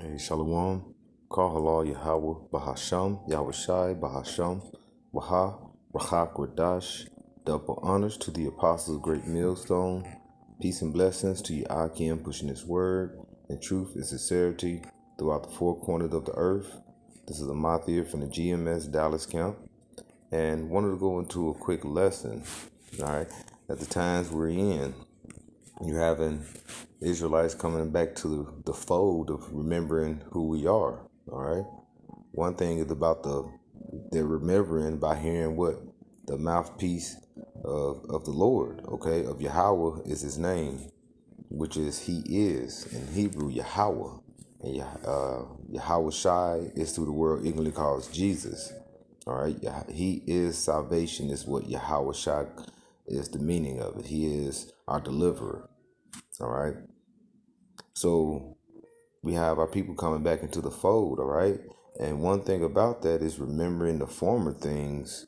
Hey, Shalom. Call halal Yahweh, Bahasham, Yahweh Shai, Bahasham, Waha, Rahak Radash. Double honors to the apostles of Great Millstone. Peace and blessings to Akim pushing his word and truth and sincerity throughout the four corners of the earth. This is Amathia from the GMS Dallas camp, and wanted to go into a quick lesson. All right, at the times we're in, you're having Israelites coming back to the fold of remembering who we are. All right. One thing is about they're remembering by hearing what the mouthpiece of the Lord, okay, of Yahweh is his name, which is he is in Hebrew Yahweh, and Yahweh Shai is through the word English calls Jesus. All right, he is salvation is what Yahweh Shai is the meaning of it. He is our deliverer. All right. So we have our people coming back into the fold, all right? And one thing about that is remembering the former things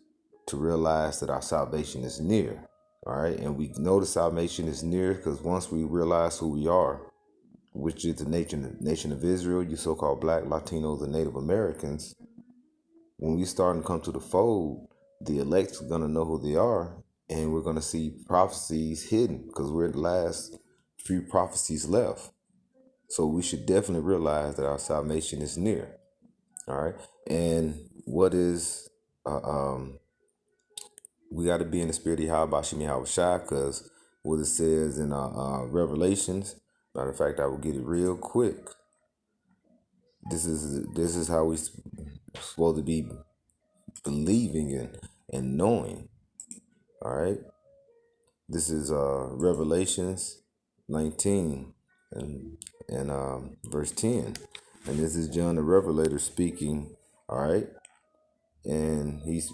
to realize that our salvation is near, all right? And we know the salvation is near because once we realize who we are, which is the nation of Israel, you so-called Black, Latinos, and Native Americans, when we start to come to the fold, the elect's going to know who they are, and we're going to see prophecies hidden because we're the last few prophecies left. So we should definitely realize that our salvation is near. All right. And what is, we got to be in the spirit of Yahweh Bashim Yahweh Shai, because what it says in Revelations, matter of fact, I will get it real quick. This is how we supposed to be believing and knowing. All right. This is Revelations 19 and verse 10. And this is John the Revelator speaking, all right? And he's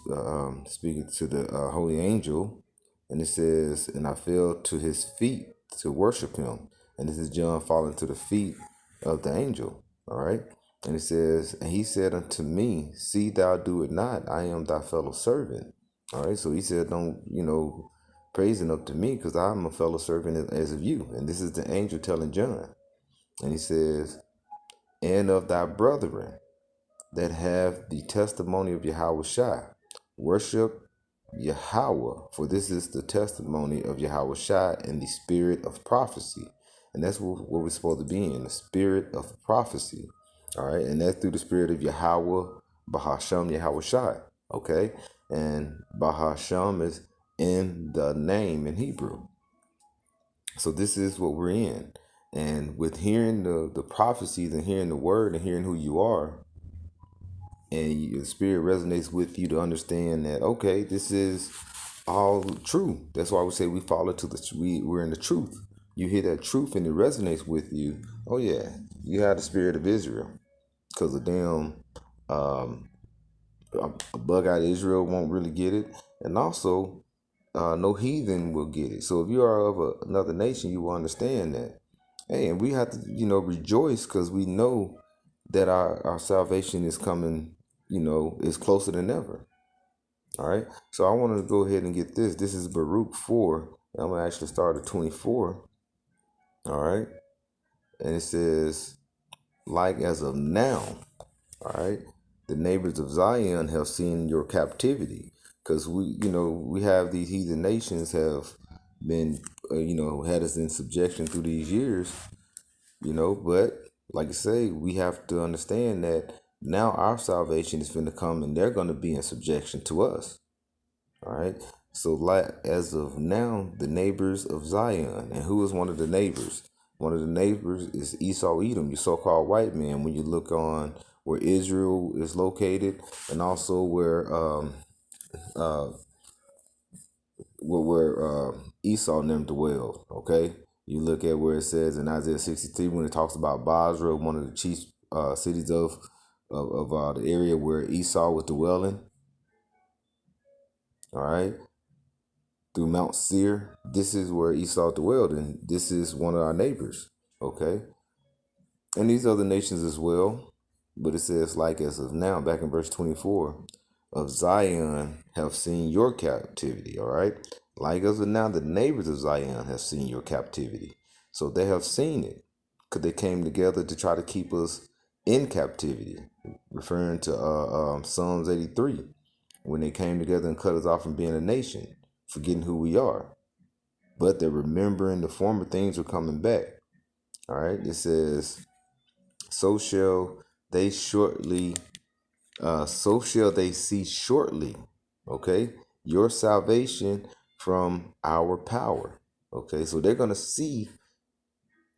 speaking to the holy angel. And it says, and I fell to his feet to worship him. And this is John falling to the feet of the angel, all right? And it says, and he said unto me, see thou do it not, I am thy fellow servant. All right, so he said, don't, praising up to me because I'm a fellow servant as of you. And this is the angel telling John. And he says, and of thy brethren that have the testimony of Yahweh Shai, worship Yahweh, for this is the testimony of Yahweh Shai and the spirit of prophecy. And that's what we're supposed to be in, the spirit of prophecy. All right, and that's through the spirit of Yahweh, Bahasham, Yahweh Shai. Okay, and Bahasham is in the name in Hebrew. So this is what we're in. And with hearing the prophecies and hearing the word and hearing who you are, and your spirit resonates with you to understand that, okay, this is all true. That's why we say we follow to we're in the truth. You hear that truth and it resonates with you. Oh yeah, you have the spirit of Israel, because a damn a bug out of Israel won't really get it, and also no heathen will get it. So if you are of another nation, you will understand that. Hey, and we have to, rejoice because we know that our salvation is coming, is closer than ever. All right. So I want to go ahead and get this. This is Baruch 4. I'm going to actually start at 24. All right. And it says, like as of now, all right, the neighbors of Zion have seen your captivity. Because we have these heathen nations have been, had us in subjection through these years, but like I say, we have to understand that now our salvation is going to come and they're going to be in subjection to us. All right. So like as of now, the neighbors of Zion. And who is one of the neighbors? One of the neighbors is Esau Edom, your so-called white man, when you look on where Israel is located, and also where Esau and them dwell. Okay. You look at where it says in Isaiah 63 when it talks about Basra, one of the chief cities of the area where Esau was dwelling. All right. Through Mount Seir, this is where Esau dwelled, and this is one of our neighbors. Okay. And these other nations as well. But it says, like as of now, back in verse 24, of Zion have seen your captivity. All right. Like as of now, the neighbors of Zion have seen your captivity. So they have seen it because they came together to try to keep us in captivity, referring to Psalms 83, when they came together and cut us off from being a nation, forgetting who we are. But they're remembering the former things are coming back. All right, it says, so shall they shortly, so shall they see shortly, okay, your salvation from our power. Okay, so they're going to see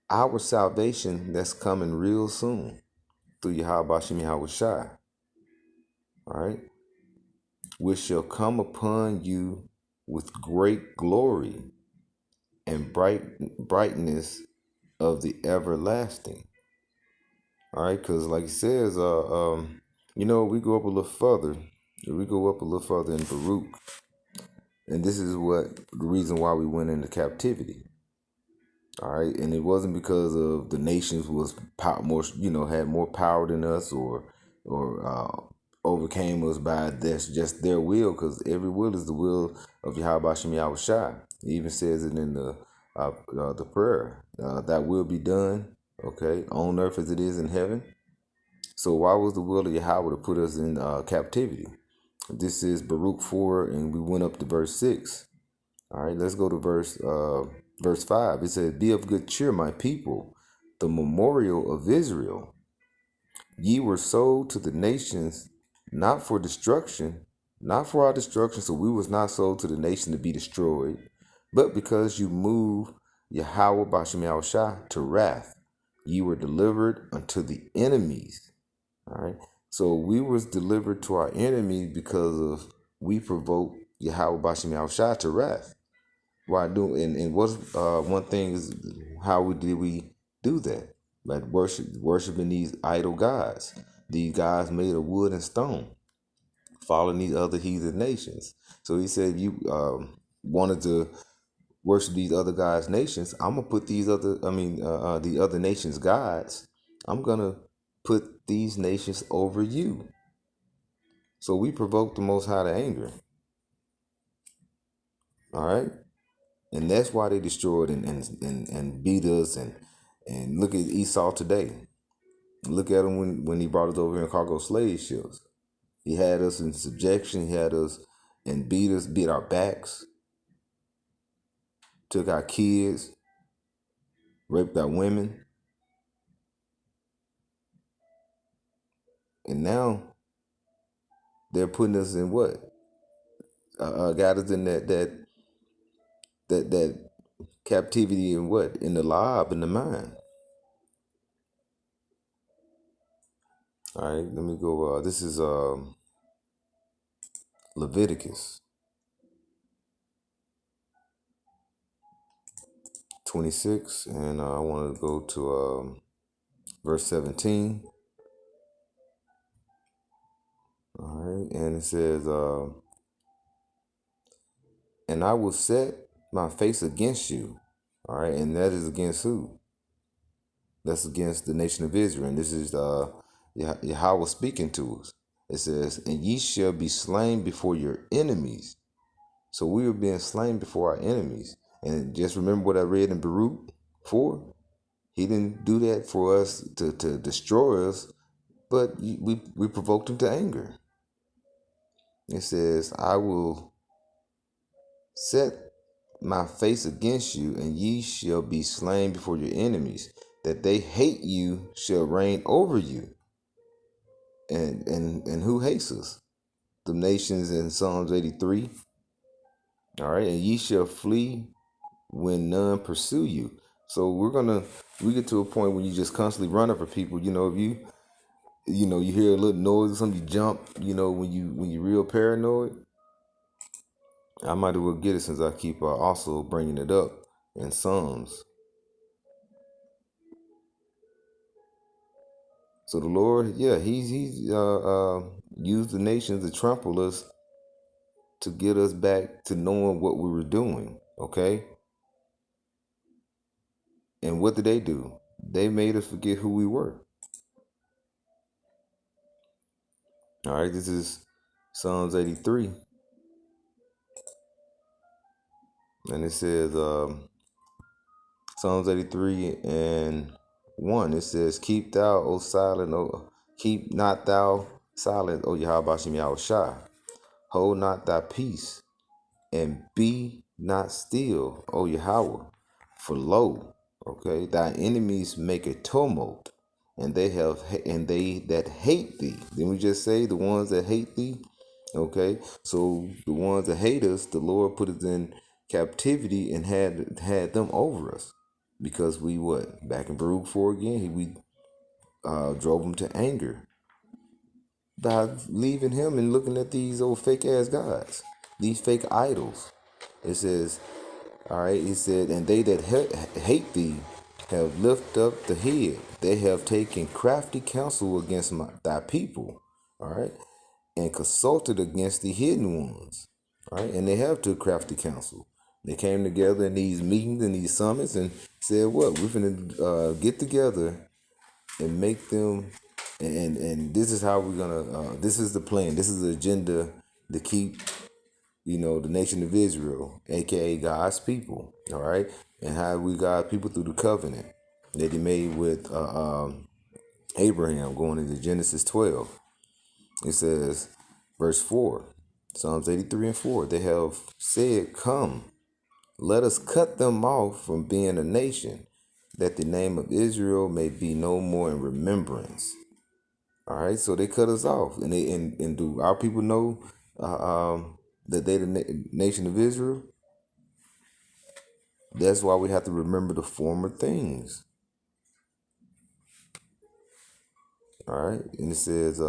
our salvation that's coming real soon through Yahweh Hashem Yahweh Shai. All right, which shall come upon you with great glory and brightness of the everlasting. All right, because like it says, we go up a little further. We go up a little further in Baruch, and this is what the reason why we went into captivity. All right, and it wasn't because of the nations was more, had more power than us, or overcame us by this just their will, because every will is the will of Yahweh Shem Yahweh Shai. He even says it in the prayer, that will be done, okay, on earth as it is in heaven. So why was the will of Yahweh to put us in captivity? This is Baruch 4, and we went up to verse 6. All right, let's go to verse 5. It says, be of good cheer, my people, the memorial of Israel. Ye were sold to the nations, not for destruction, not for our destruction. So we was not sold to the nation to be destroyed, but because you moved Yahweh Bashem Yahushua to wrath, ye were delivered unto the enemies. All right. So we was delivered to our enemies because of we provoked Yahweh Bashem Yahushua to wrath. Why do and what's one thing is how did we do that? Like worshiping these idol gods, these gods made of wood and stone, following these other heathen nations. So he said, if you wanted to worship these other gods nations, I'm gonna put the other nations gods. I'm gonna put these nations over you. So we provoked the Most High to anger. All right. And that's why they destroyed and beat us and look at Esau today. Look at him when he brought us over here in cargo slave ships. He had us in subjection. He had us and beat us, beat our backs, took our kids, raped our women. And now they're putting us in what? Got us in that captivity in what? In the lob, in the mind. All right, let me go. This is Leviticus 26, and I want to go to verse 17. All right, and it says, and I will set my face against you. All right, and that is against who? That's against the nation of Israel. And this is Yahweh speaking to us. It says, and ye shall be slain before your enemies. So we were being slain before our enemies. And just remember what I read in Baruch 4. He didn't do that for us to destroy us, but we provoked him to anger. It says, I will set my face against you, and ye shall be slain before your enemies, that they hate you shall reign over you. And who hates us? The nations in Psalms 83. All right, and ye shall flee when none pursue you. So we get to a point when you just constantly run over people. If you hear a little noise or something, you jump, when you real paranoid. I might as well get it since I keep also bringing it up in Psalms. So the Lord, he's used the nations to trample us to get us back to knowing what we were doing, okay? And what did they do? They made us forget who we were. All right, this is Psalms 83. And it says, Psalms 83 and 1, it says, keep not thou silent, O Yahweh Shem Yahushai. Hold not thy peace, and be not still, O Yahweh. For lo, okay, thy enemies make a tumult, and they that hate thee. Didn't we just say the ones that hate thee? Okay, so the ones that hate us, the Lord put us in captivity and had them over us, because we what, back in Baruch 4 again, we drove them to anger by leaving him and looking at these old fake ass gods, these fake idols. It says, all right, he said, and they that hate thee have lifted up the head. They have taken crafty counsel against thy people, all right, and consulted against the hidden ones, all right, and they have took crafty counsel. They came together in these meetings and these summits and said, what, we're going to get together and make them, and this is how we're going to, this is the plan, this is the agenda to keep the nation of Israel, aka God's people, all right, and how we got people through the covenant that he made with Abraham, going into Genesis 12. It says, verse 4, Psalms 83 and 4, they have said, come, let us cut them off from being a nation, that the name of Israel may be no more in remembrance. All right, so they cut us off, and do our people know that they the nation of Israel? That's why we have to remember the former things. All right, and it says,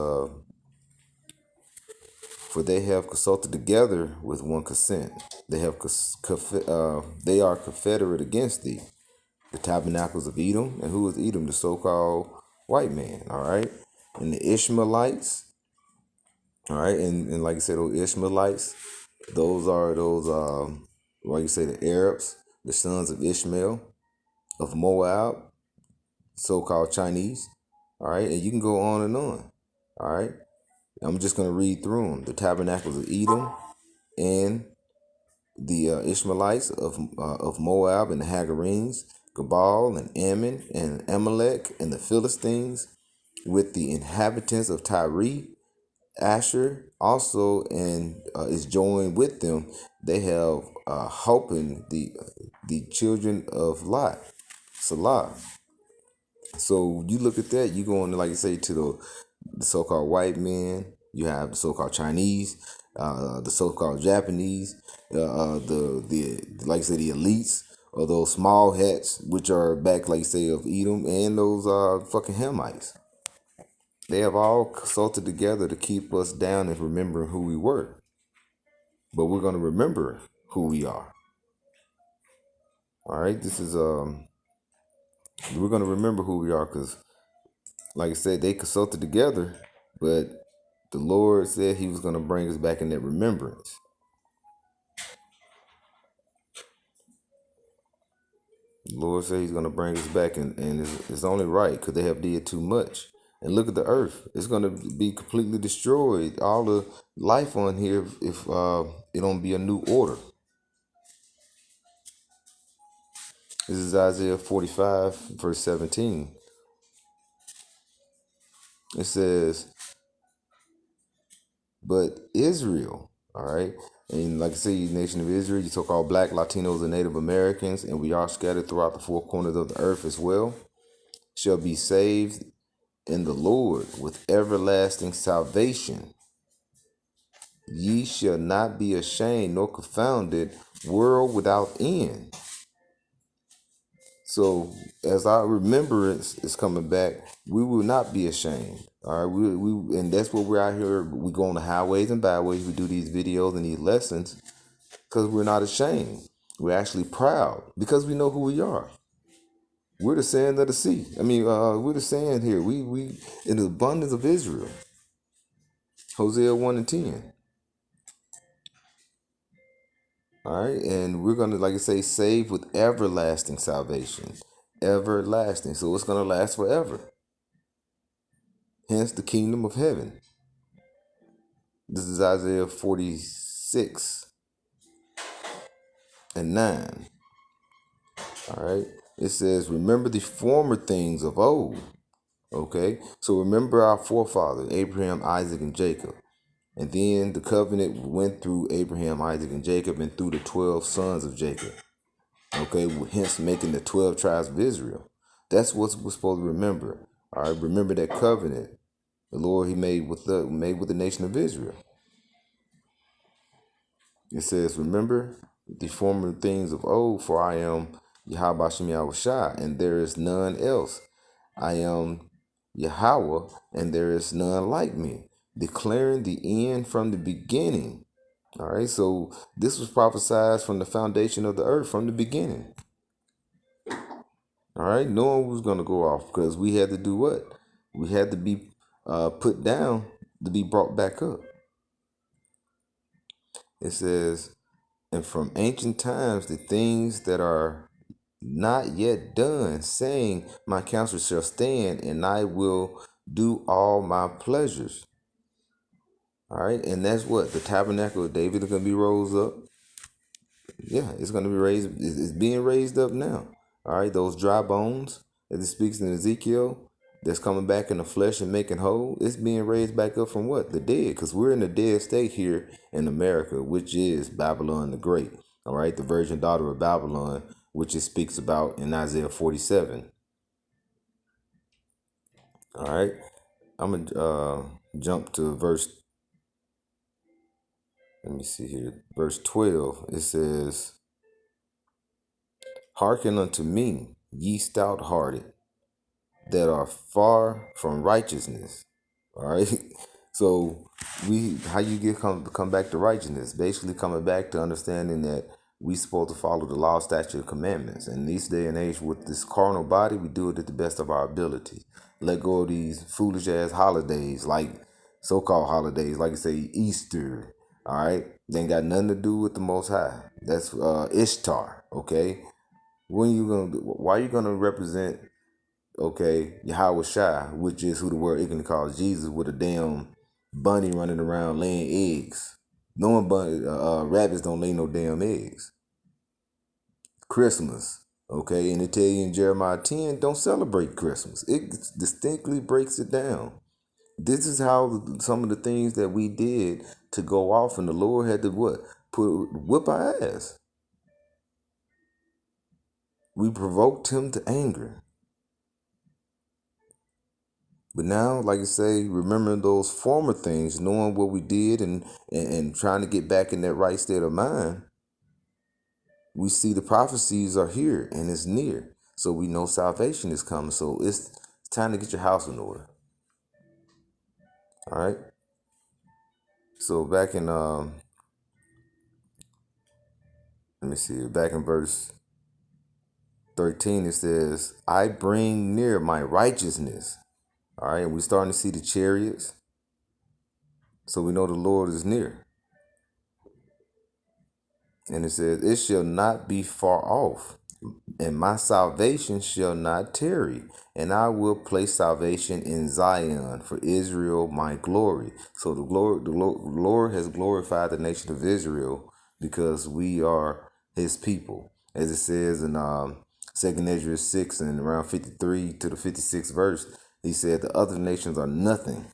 for they have consulted together with one consent. They they are confederate against thee, the tabernacles of Edom. And who is Edom? The so-called white man. All right, and the Ishmaelites. All right, and like I said, those Ishmaelites, those are like you say, the Arabs, the sons of Ishmael, of Moab, so-called Chinese. All right, and you can go on and on. All right, I'm just going to read through them. The tabernacles of Edom, and the Ishmaelites of Moab, and the Hagarenes, Gabal and Ammon and Amalek, and the Philistines, with the inhabitants of Tyre. Asher also and is joined with them. They have helping the children of Lot, Salah. So you look at that, you go on, like you say, to the so-called white men. You have the so-called Chinese, the so-called Japanese, the like you say, the elites, or those small hats, which are back, like you say, of Edom, and those fucking Hamites. They have all consulted together to keep us down and remembering who we were. But we're going to remember who we are. All right, this is we're going to remember who we are, because like I said, they consulted together, but the Lord said he was going to bring us back in that remembrance. The Lord said he's going to bring us back, and it's only right, because they have did too much. And look at the earth. It's going to be completely destroyed. All the life on here, if it don't be a new order. This is Isaiah 45, verse 17. It says, but Israel, all right, and like I say, nation of Israel, you took all black, Latinos, and Native Americans, and we are scattered throughout the four corners of the earth as well, shall be saved in the Lord with everlasting salvation. Ye shall not be ashamed nor confounded, world without end. So as our remembrance is coming back, we will not be ashamed. All right, we and that's what we're out here. We go on the highways and byways. We do these videos and these lessons because we're not ashamed. We're actually proud because we know who we are. We're the sand of the sea. I mean, we're the sand here. We in the abundance of Israel. Hosea 1 and 10. All right, and we're gonna, like I say, save with everlasting salvation. Everlasting. So it's gonna last forever. Hence the kingdom of heaven. This is Isaiah 46 and 9. All right. It says, remember the former things of old. Okay, so remember our forefathers, Abraham, Isaac, and Jacob. And then the covenant went through Abraham, Isaac, and Jacob, and through the 12 sons of Jacob. Okay, hence making the 12 tribes of Israel. That's what we're supposed to remember. All right, remember that covenant the Lord He made with the nation of Israel. It says, remember the former things of old, for I am Yahweh Shem Yahushai, and there is none else. I am Yahweh, and there is none like me, declaring the end from the beginning. All right, so this was prophesied from the foundation of the earth, from the beginning. All right, no one was going to go off because we had to do what? We had to be put down to be brought back up. It says, and from ancient times, the things that are not yet done, saying, my counsel shall stand, and I will do all my pleasures. All right, and that's what the tabernacle of David is going to be rose up. Yeah, it's going to be raised. It's being raised up now. All right, those dry bones, as it speaks in Ezekiel, that's coming back in the flesh and making whole, it's being raised back up from what? The dead, because we're in the dead state here in America, which is Babylon the Great. All right, the virgin daughter of Babylon, which it speaks about in Isaiah 47. All right, I'm going to jump to verse, let me see here, verse 12. It says, hearken unto me, ye stout-hearted, that are far from righteousness. All right. So how you come back to righteousness? Basically coming back to understanding that we supposed to follow the law, statute, and commandments. And this day and age with this carnal body, we do it at the best of our ability. Let go of these foolish ass holidays, like so-called holidays, like you say Easter. All right. They ain't got nothing to do with the Most High. That's Ishtar. Okay. Why are you gonna represent, okay, Yahweh Shai, which is who the word ignorantly calls Jesus, with a damn bunny running around laying eggs? Knowing rabbits don't lay no damn eggs. Christmas, okay, and it tell you in Jeremiah 10, don't celebrate Christmas. It distinctly breaks it down. This is how some of the things that we did to go off, and the Lord had to what? Whip our ass. We provoked him to anger. But now, like I say, remembering those former things, knowing what we did and trying to get back in that right state of mind, we see the prophecies are here and it's near. So we know salvation is coming. So it's time to get your house in order. All right. So back in let me see, back in verse 13, it says, I bring near my righteousness. All right, and we're starting to see the chariots. So we know the Lord is near. And it says, it shall not be far off, and my salvation shall not tarry, and I will place salvation in Zion for Israel, my glory. So the Lord has glorified the nation of Israel because we are his people. As it says in 2nd Ezra 6 and around 53 to the 56th verse, he said the other nations are nothing.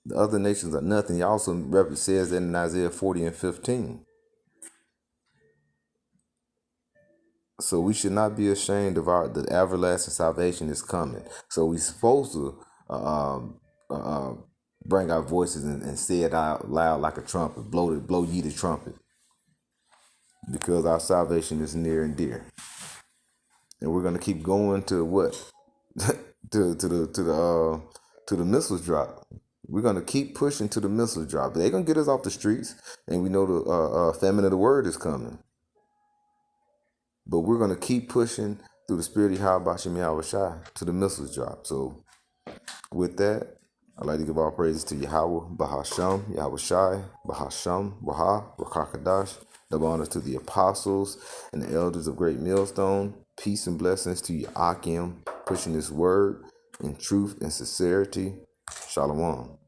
The other nations are nothing. He also says that in Isaiah 40 and 15. So we should not be ashamed of the everlasting salvation is coming. So we're supposed to bring our voices and say it out loud like a trumpet, blow ye the trumpet, because our salvation is near and dear, and we're gonna keep going to what to the missiles drop. We're gonna keep pushing to the missiles drop. They're gonna get us off the streets, and we know the famine of the word is coming. But we're going to keep pushing through the spirit of Yahweh Shem Yahushai to the missiles drop. So with that, I'd like to give all praises to Yahweh, Bahasham, Yahushai, Bahasham, Waha, Rakakadash. Double honors to the apostles and the elders of Great Millstone. Peace and blessings to Yakim, pushing this word in truth and sincerity. Shalom.